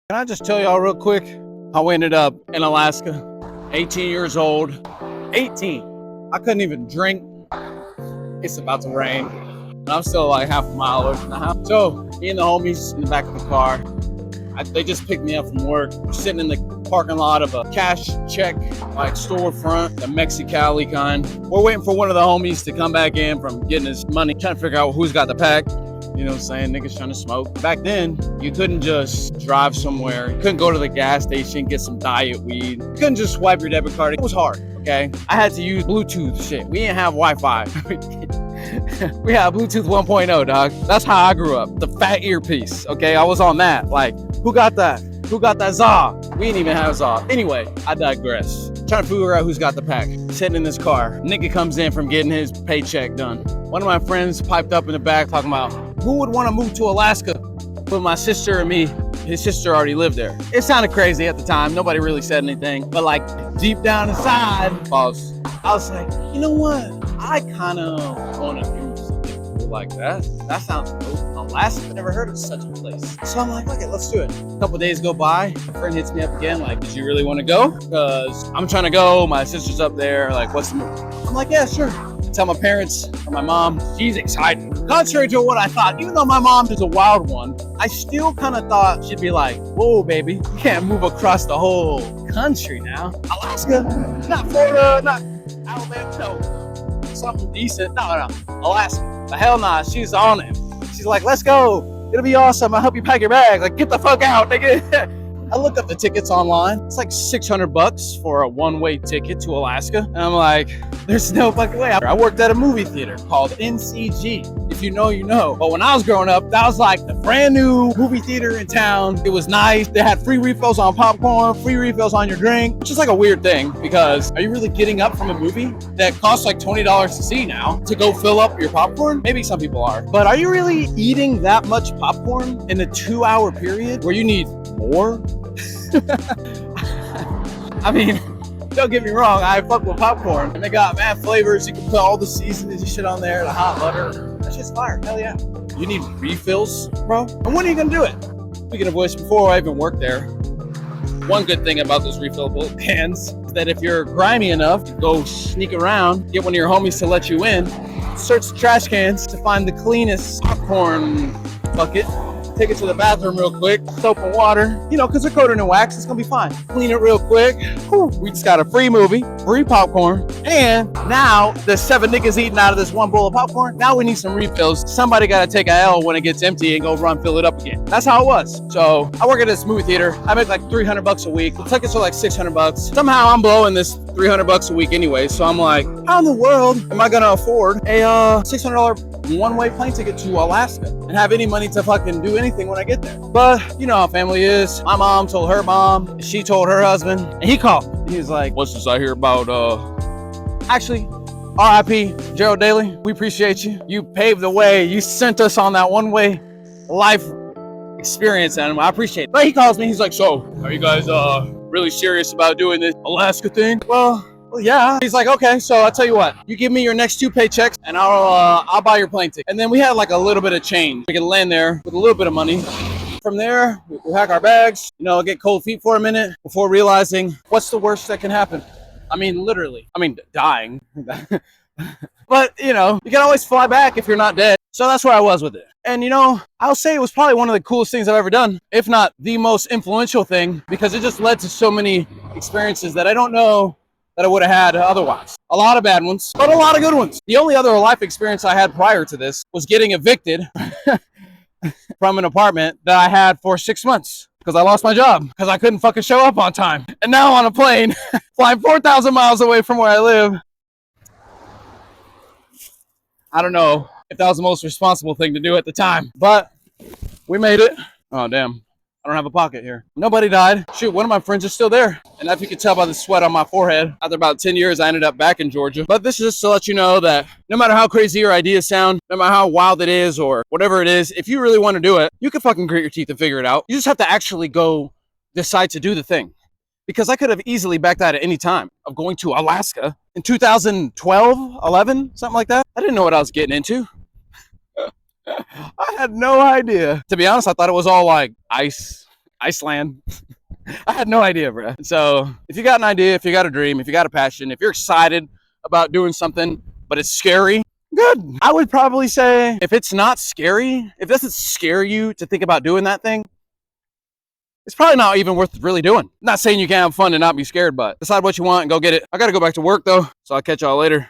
Can I just tell y'all real quick how we ended up in Alaska? 18 years old. 18. I couldn't even drink. It's about to rain. And I'm still like half a mile away from the house. So, me and the homies in the back of the car, they just picked me up from work. We're sitting in the parking lot of a cash check, like storefront, the Mexicali kind. We're waiting for one of the homies to come back in from getting his money, trying to figure out who's got the pack. You know what I'm saying? Niggas trying to smoke. Back then, you couldn't just drive somewhere. You couldn't go to the gas station, get some diet weed. You couldn't just swipe your debit card. It was hard, okay? I had to use Bluetooth shit. We didn't have Wi-Fi. We had Bluetooth 1.0, dog. That's how I grew up. The fat earpiece, okay? I was on that. Like, who got that? Who got that ZA? We didn't even have ZA. Anyway, I digress. Trying to figure out who's got the pack. Sitting in this car. Nigga comes in from getting his paycheck done. One of my friends piped up in the back talking about who would want to move to Alaska with my sister and me. His sister already lived there. It sounded crazy at the time. Nobody really said anything. But like deep down inside, I was like, you know what? I kind of want to do something cool like that. That sounds dope. Alaska, never heard of such a place. So I'm like, okay, let's do it. A couple days go by, my friend hits me up again, like, did you really want to go? Because I'm trying to go, my sister's up there, like, what's the move? I'm like, yeah, sure. I tell my parents, or my mom, she's excited. Contrary to what I thought, even though my mom is a wild one, I still kind of thought she'd be like, whoa, baby, you can't move across the whole country now. Alaska, not Florida, not Alabama, no. Something decent, no. Alaska, the hell nah, she's on it. She's like, let's go. It'll be awesome. I'll help you pack your bag. Like, get the fuck out, nigga. I looked up the tickets online. It's like $600 for a one-way ticket to Alaska. And I'm like, there's no fucking way. I worked at a movie theater called NCG. If you know, you know. But when I was growing up, that was like the brand new movie theater in town. It was nice. They had free refills on popcorn, free refills on your drink, which is like a weird thing because are you really getting up from a movie that costs like $20 to see now to go fill up your popcorn? Maybe some people are. But are you really eating that much popcorn in a 2-hour period where you need more? I mean, don't get me wrong, I fuck with popcorn. And they got mad flavors. You can put all the seasonings and shit on there, the hot butter. That shit's fire, hell yeah. You need refills, bro? And when are you gonna do it? Speaking of which, before I even worked there, one good thing about those refillable cans is that if you're grimy enough to go sneak around, get one of your homies to let you in, search the trash cans to find the cleanest popcorn bucket. Take it to the bathroom real quick, soap and water, you know, because they're coated in wax, it's gonna be fine. Clean it real quick. Whew. We just got a free movie, free popcorn, and now there's 7 niggas eating out of this one bowl of popcorn. Now we need some refills. Somebody gotta take a L when it gets empty and go run fill it up again. That's how it was. So I work at this movie theater. I make like $300 a week. The tickets are like $600. Somehow I'm blowing this $300 a week anyway. So I'm like, how in the world am I gonna afford a $600 one-way plane ticket to Alaska and have any money to fucking do anything when I get there? But you know how family is. My mom told her mom, she told her husband, and he called. He was like, what's this I hear about actually, RIP Gerald Daly, we appreciate you. You paved the way. You sent us on that one-way life experience, and I appreciate it. But he calls me, he's like, so are you guys really serious about doing this Alaska thing? Well, yeah. He's like, okay, so I'll tell you what, you give me your next 2 paychecks and I'll buy your plane ticket. And then we had like a little bit of change. We could land there with a little bit of money. From there, we pack our bags, you know, get cold feet for a minute before realizing what's the worst that can happen. I mean, literally, dying. But, you know, you can always fly back if you're not dead. So that's where I was with it. And, you know, I'll say it was probably one of the coolest things I've ever done, if not the most influential thing, because it just led to so many experiences that I don't know that I would have had otherwise. A lot of bad ones, but a lot of good ones. The only other life experience I had prior to this was getting evicted from an apartment that I had for 6 months because I lost my job because I couldn't fucking show up on time. And now on a plane, flying 4,000 miles away from where I live. I don't know if that was the most responsible thing to do at the time, but we made it. Oh, damn. I don't have a pocket here. Nobody died. Shoot, one of my friends is still there. And if you could tell by the sweat on my forehead, after about 10 years, I ended up back in Georgia. But this is just to let you know that no matter how crazy your ideas sound, no matter how wild it is or whatever it is, if you really want to do it, you can fucking grit your teeth and figure it out. You just have to actually go decide to do the thing. Because I could have easily backed out at any time of going to Alaska in 2012, 11, something like that. I didn't know what I was getting into. I had no idea. To be honest, I thought it was all like ice Iceland. I had no idea, bro. So if you got an idea, if you got a dream, if you got a passion, if you're excited about doing something, but it's scary, good. I would probably say if it's not scary, if it doesn't scare you to think about doing that thing, it's probably not even worth really doing. I'm not saying you can't have fun and not be scared, but decide what you want and go get it. I gotta go back to work though, so I'll catch y'all later.